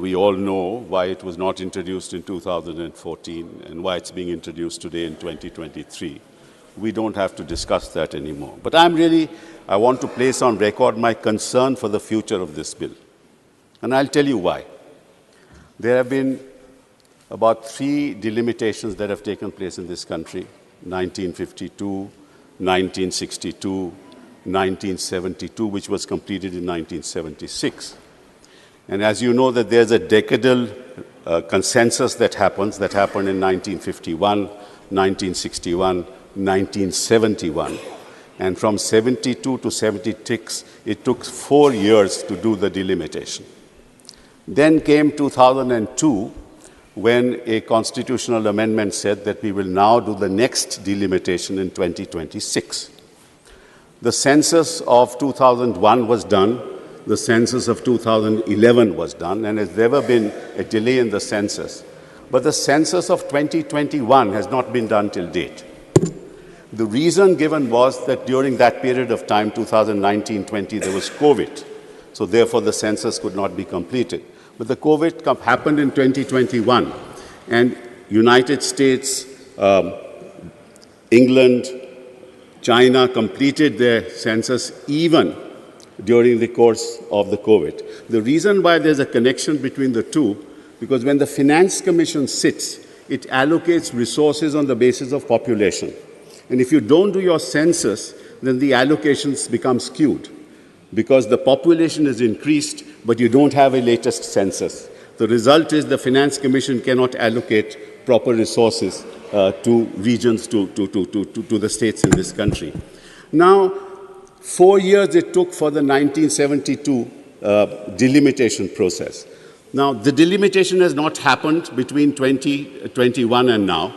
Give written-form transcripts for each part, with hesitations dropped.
we all know why it was not introduced in 2014 and why it's being introduced today in 2023. We don't have to discuss that anymore. But I want to place on record my concern for the future of this bill. And I'll tell you why. There have been about 3 delimitations that have taken place in this country: 1952, 1962, 1972, which was completed in 1976. And as you know, that there's a decadal consensus that happened in 1951, 1961, 1971. And from 72 to 76, it took 4 years to do the delimitation. Then came 2002, when a constitutional amendment said that we will now do the next delimitation in 2026. The census of 2001 was done, the census of 2011 was done, and there's never been a delay in the census. But the census of 2021 has not been done till date. The reason given was that during that period of time, 2019-20, there was COVID. So therefore, the census could not be completed. But the COVID happened in 2021, and United States, England, China completed their census even during the course of the COVID. The reason why there's a connection between the two, because when the Finance Commission sits, it allocates resources on the basis of population. And if you don't do your census, then the allocations become skewed, because the population is increased, but you don't have a latest census. The result is the Finance Commission cannot allocate proper resources to regions, to the states in this country. Now, 4 years it took for the 1972 delimitation process. Now, the delimitation has not happened between 2021 and now,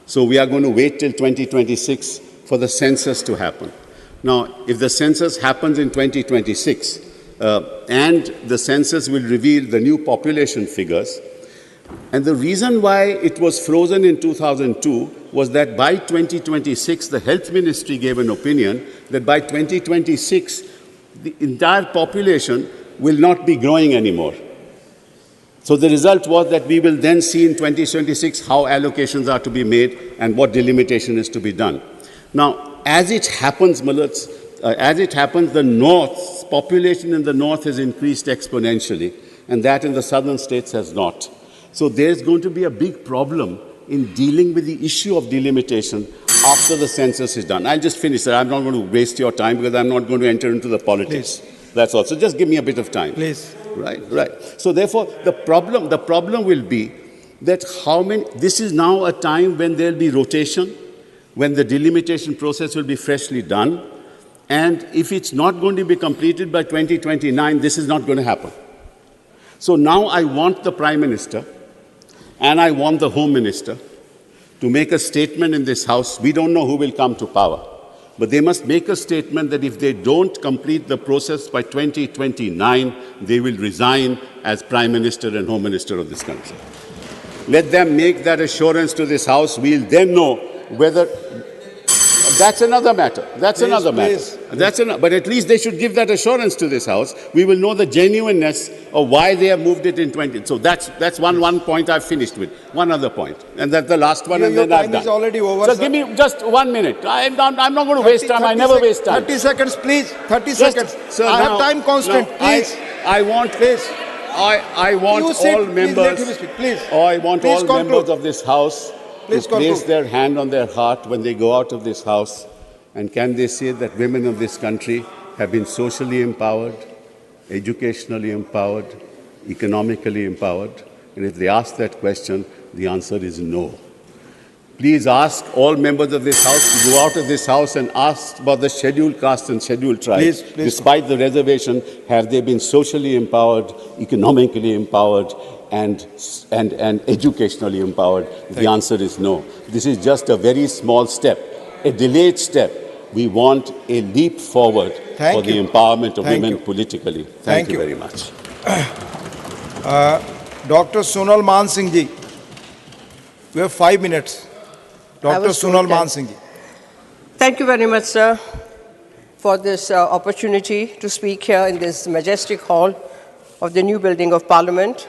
so we are going to wait till 2026 for the census to happen. Now, if the census happens in 2026, and the census will reveal the new population figures, and the reason why it was frozen in 2002 was that by 2026, the Health Ministry gave an opinion that by 2026, the entire population will not be growing anymore. So the result was that we will then see in 2026 how allocations are to be made and what delimitation is to be done. Now, as it happens, the North's population in the North has increased exponentially, and that in the southern states has not. So there's going to be a big problem in dealing with the issue of delimitation after the census is done. I'll just finish that. I'm not going to waste your time because I'm not going to enter into the politics. Please. That's all. So just give me a bit of time. Please. Right. So therefore, the problem will be that this is now a time when there'll be rotation, when the delimitation process will be freshly done. And if it's not going to be completed by 2029, this is not going to happen. So now I want the Prime Minister and I want the Home Minister to make a statement in this House. We don't know who will come to power, but they must make a statement that if they don't complete the process by 2029, they will resign as Prime Minister and Home Minister of this country. Let them make that assurance to this House. We'll then know whether... That's another matter. But at least they should give that assurance to this House. We will know the genuineness of why they have moved it in 20. So that's one point I've finished with. One other point. And that's the last one, and then I've done. Your time is already over, So give me just 1 minute. I'm not going to waste time. I never waste time. 30 seconds, please. 30 seconds. Sir, I have time constraint, please. I want all members of this House to place their hand on their heart when they go out of this House, and can they say that women of this country have been socially empowered, educationally empowered, economically empowered? And if they ask that question, the answer is no. Please ask all members of this House to go out of this House and ask about the scheduled castes and scheduled tribes. Please. Despite the reservation, have they been socially empowered, economically empowered, and educationally empowered? The answer is no. This is just a very small step, a delayed step. We want a leap forward for the empowerment of women politically. Thank you very much. Dr. Sonal Man Singh ji, we have 5 minutes. Dr. Sonal Man Singh ji. Thank you very much, sir, for this opportunity to speak here in this majestic hall of the new building of Parliament.